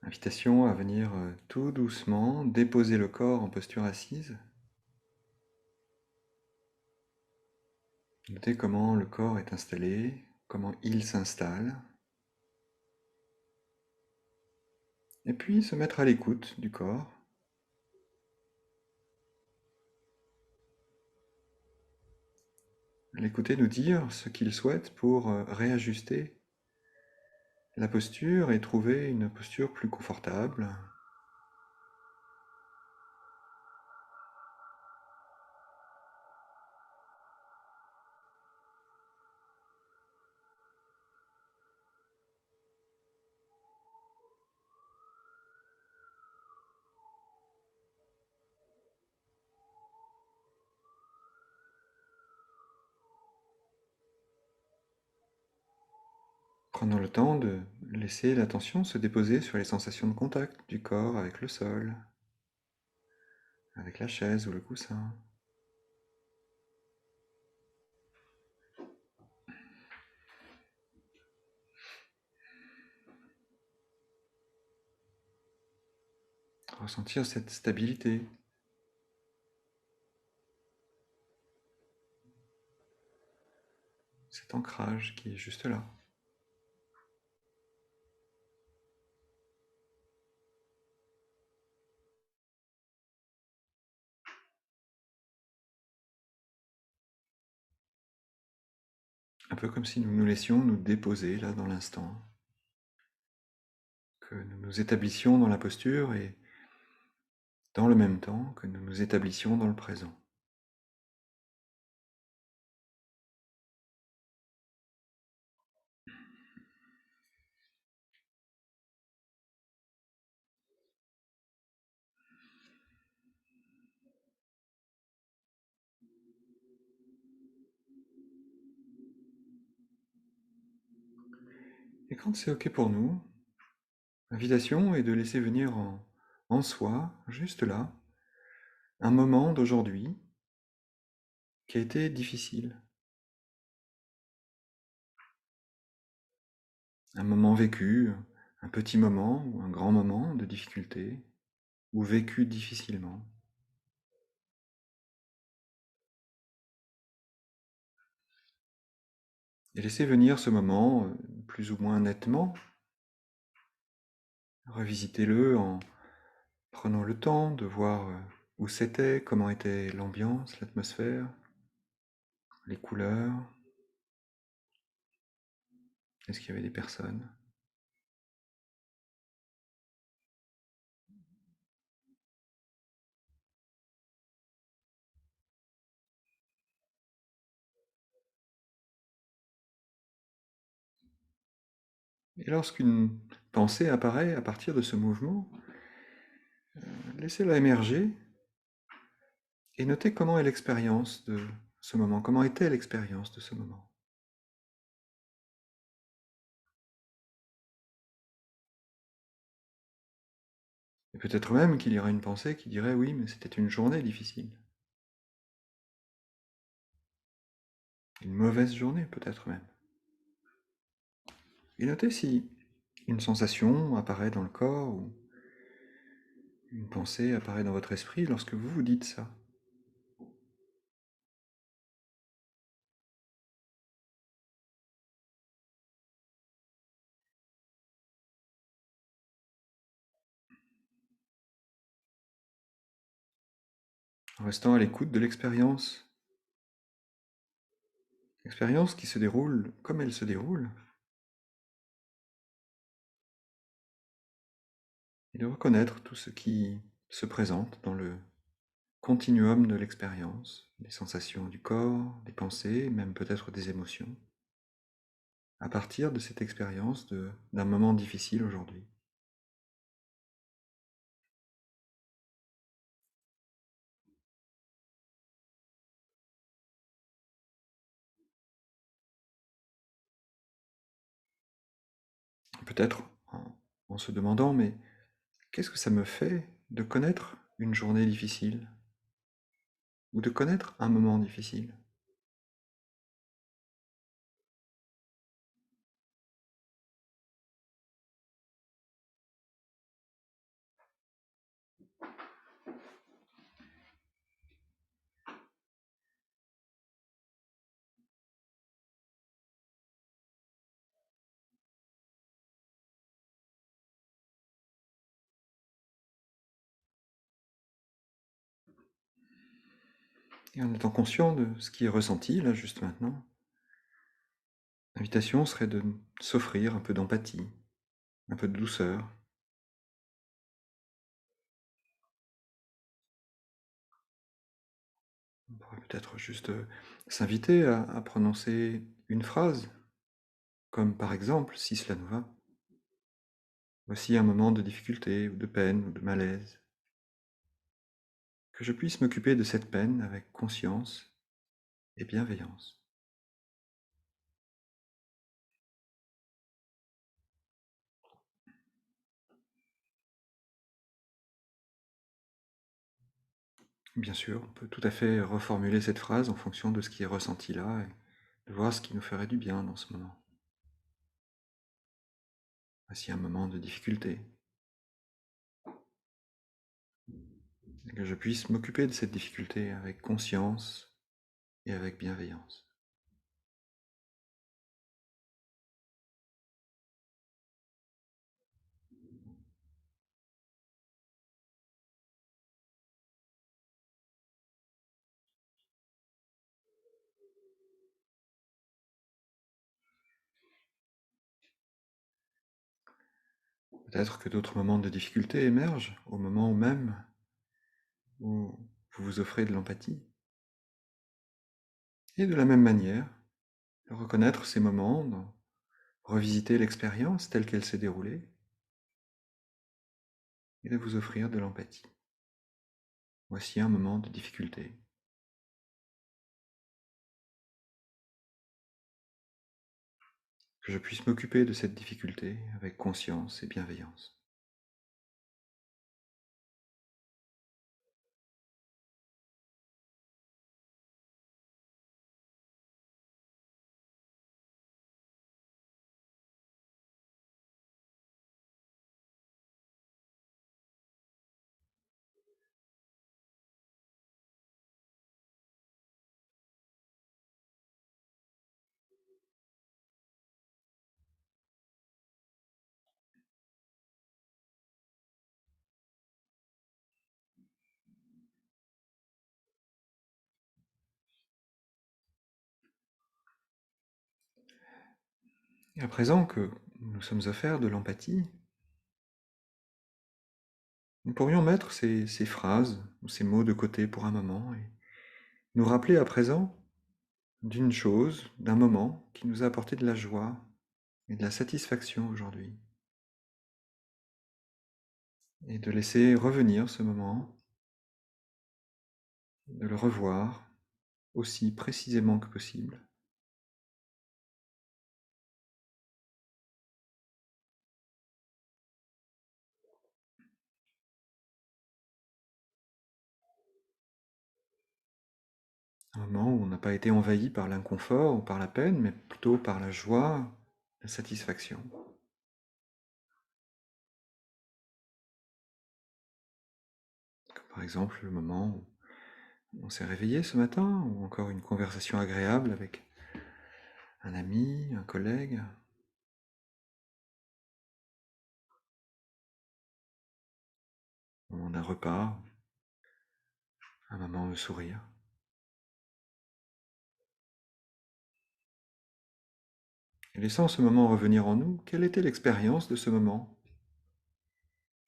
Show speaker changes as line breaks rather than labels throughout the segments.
Invitation à venir tout doucement déposer le corps en posture assise. Notez comment le corps est installé, comment il s'installe. Et puis se mettre à l'écoute du corps. L'écouter nous dire ce qu'il souhaite pour réajuster la posture et trouver une posture plus confortable. Prenons le temps de laisser l'attention se déposer sur les sensations de contact du corps avec le sol, avec la chaise ou le coussin. Ressentir cette stabilité. Cet ancrage qui est juste là. Un peu comme si nous nous laissions nous déposer là dans l'instant, que nous nous établissions dans la posture et dans le même temps que nous nous établissions dans le présent. Et quand c'est OK pour nous, l'invitation est de laisser venir en soi, juste là, un moment d'aujourd'hui qui a été difficile. Un moment vécu, un petit moment ou un grand moment de difficulté, ou vécu difficilement. Et laisser venir ce moment plus ou moins nettement. Revisitez-le en prenant le temps de voir où c'était, comment était l'ambiance, l'atmosphère, les couleurs. Est-ce qu'il y avait des personnes? Et lorsqu'une pensée apparaît à partir de ce mouvement, laissez-la émerger et notez comment est l'expérience de ce moment, comment était l'expérience de ce moment. Et peut-être même qu'il y aura une pensée qui dirait oui, mais c'était une journée difficile. Une mauvaise journée peut-être même. Et notez si une sensation apparaît dans le corps ou une pensée apparaît dans votre esprit lorsque vous vous dites ça. En restant à l'écoute de l'expérience. L'expérience qui se déroule comme elle se déroule. Et de reconnaître tout ce qui se présente dans le continuum de l'expérience, des sensations du corps, des pensées, même peut-être des émotions, à partir de cette expérience d'un moment difficile aujourd'hui. Peut-être en se demandant, mais qu'est-ce que ça me fait de connaître une journée difficile ou de connaître un moment difficile? Et en étant conscient de ce qui est ressenti, là, juste maintenant, l'invitation serait de s'offrir un peu d'empathie, un peu de douceur. On pourrait peut-être juste s'inviter à prononcer une phrase, comme par exemple, si cela nous va, voici un moment de difficulté ou de peine ou de malaise, que je puisse m'occuper de cette peine avec conscience et bienveillance. Bien sûr, on peut tout à fait reformuler cette phrase en fonction de ce qui est ressenti là et de voir ce qui nous ferait du bien dans ce moment. Voici un moment de difficulté, et que je puisse m'occuper de cette difficulté avec conscience et avec bienveillance. Peut-être que d'autres moments de difficulté émergent au moment même où vous vous offrez de l'empathie. Et de la même manière, de reconnaître ces moments, de revisiter l'expérience telle qu'elle s'est déroulée et de vous offrir de l'empathie. Voici un moment de difficulté. Que je puisse m'occuper de cette difficulté avec conscience et bienveillance. Et à présent que nous sommes offerts de l'empathie, nous pourrions mettre ces phrases ou ces mots de côté pour un moment et nous rappeler à présent d'une chose, d'un moment qui nous a apporté de la joie et de la satisfaction aujourd'hui. Et de laisser revenir ce moment, de le revoir aussi précisément que possible. Un moment où on n'a pas été envahi par l'inconfort ou par la peine, mais plutôt par la joie, la satisfaction. Comme par exemple le moment où on s'est réveillé ce matin, ou encore une conversation agréable avec un ami, un collègue, au moment d'un repas, un moment de sourire. Et laissant ce moment revenir en nous, quelle était l'expérience de ce moment?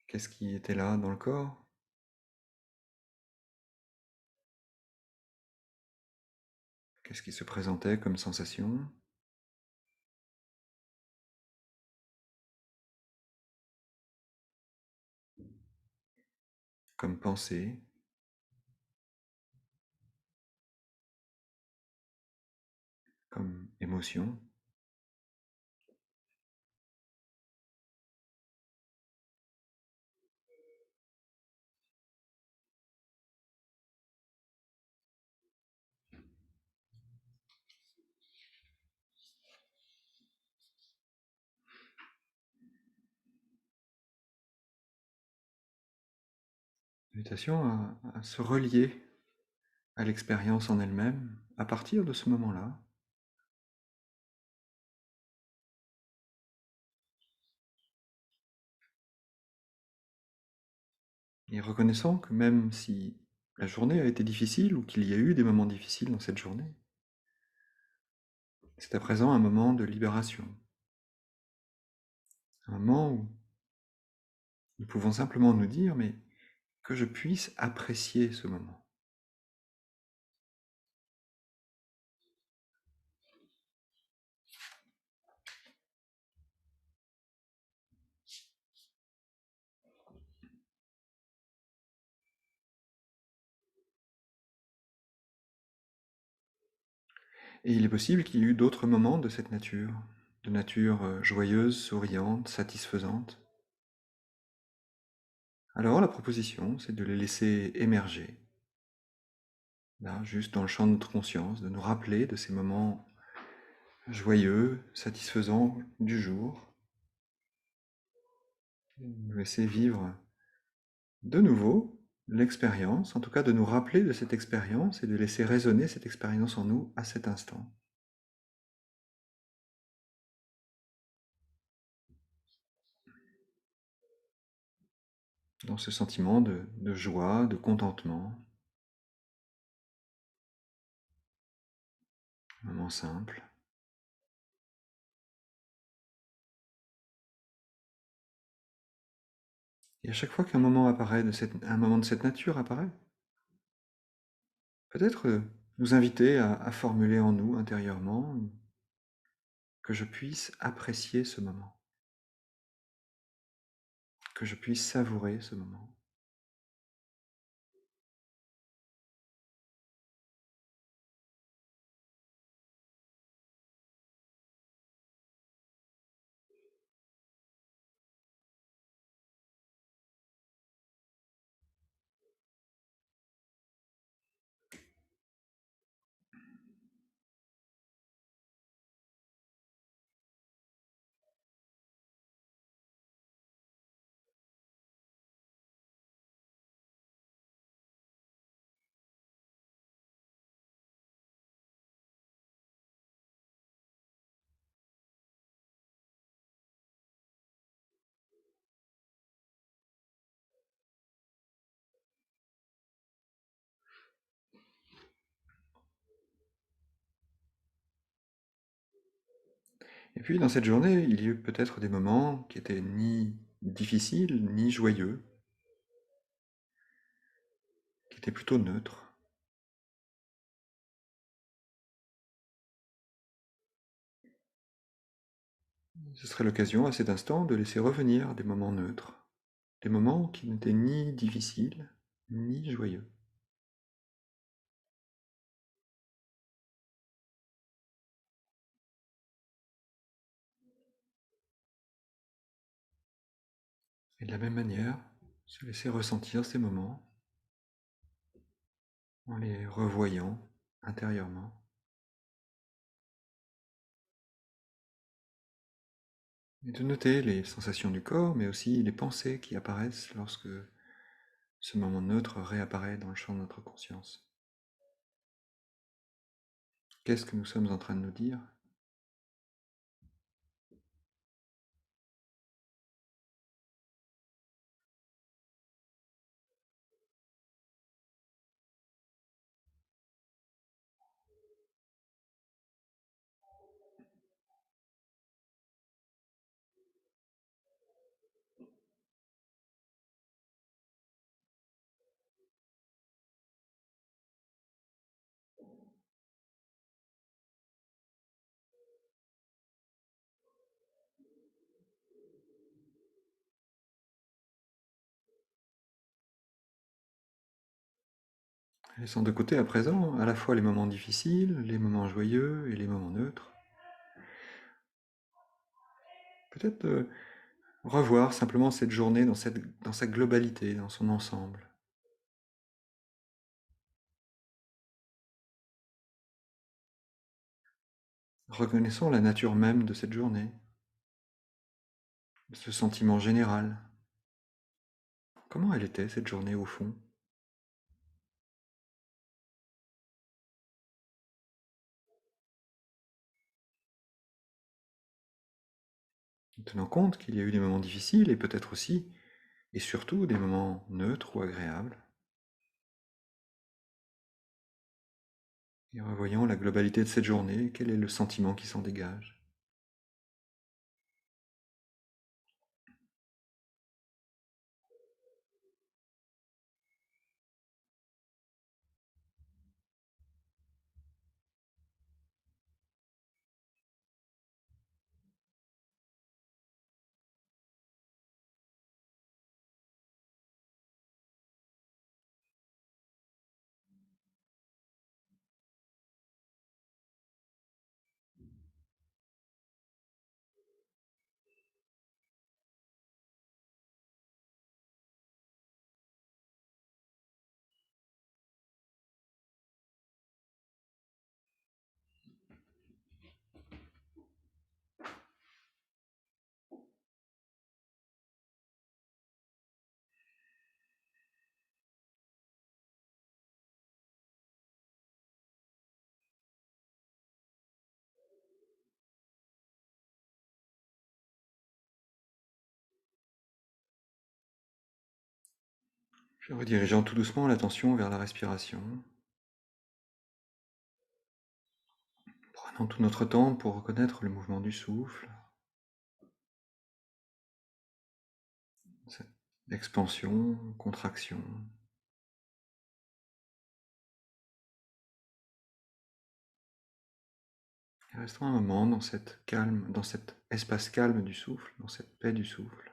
Qu'est-ce qui était là dans le corps? Qu'est-ce qui se présentait comme sensation, comme pensée, comme émotion? Invitation à se relier à l'expérience en elle-même à partir de ce moment-là, et reconnaissant que même si la journée a été difficile ou qu'il y a eu des moments difficiles dans cette journée. C'est à présent un moment de libération, un moment où nous pouvons simplement nous dire, mais que je puisse apprécier ce moment. Et il est possible qu'il y ait eu d'autres moments de cette nature, de nature joyeuse, souriante, satisfaisante. Alors la proposition, c'est de les laisser émerger, là, juste dans le champ de notre conscience, de nous rappeler de ces moments joyeux, satisfaisants du jour, nous laisser vivre de nouveau l'expérience, en tout cas de nous rappeler de cette expérience et de laisser résonner cette expérience en nous à cet instant. Dans ce sentiment de joie, de contentement, un moment simple. Et à chaque fois qu'un moment apparaît, un moment de cette nature apparaît, peut-être nous inviter à formuler en nous intérieurement que je puisse apprécier ce moment, que je puisse savourer ce moment. Et puis dans cette journée, il y a eu peut-être des moments qui étaient ni difficiles, ni joyeux, qui étaient plutôt neutres. Ce serait l'occasion à cet instant de laisser revenir des moments neutres, des moments qui n'étaient ni difficiles, ni joyeux. Et de la même manière, se laisser ressentir ces moments en les revoyant intérieurement. Et de noter les sensations du corps, mais aussi les pensées qui apparaissent lorsque ce moment neutre réapparaît dans le champ de notre conscience. Qu'est-ce que nous sommes en train de nous dire? Laissant de côté à présent à la fois les moments difficiles, les moments joyeux et les moments neutres. Peut-être revoir simplement cette journée dans sa globalité, dans son ensemble. Reconnaissons la nature même de cette journée, ce sentiment général. Comment elle était cette journée au fond? Tenant compte qu'il y a eu des moments difficiles et peut-être aussi, et surtout, des moments neutres ou agréables. Et revoyons la globalité de cette journée, quel est le sentiment qui s'en dégage. Puis redirigeant tout doucement l'attention vers la respiration, prenons tout notre temps pour reconnaître le mouvement du souffle, cette expansion, contraction. Et restons un moment dans cet calme, dans cet espace calme du souffle, dans cette paix du souffle.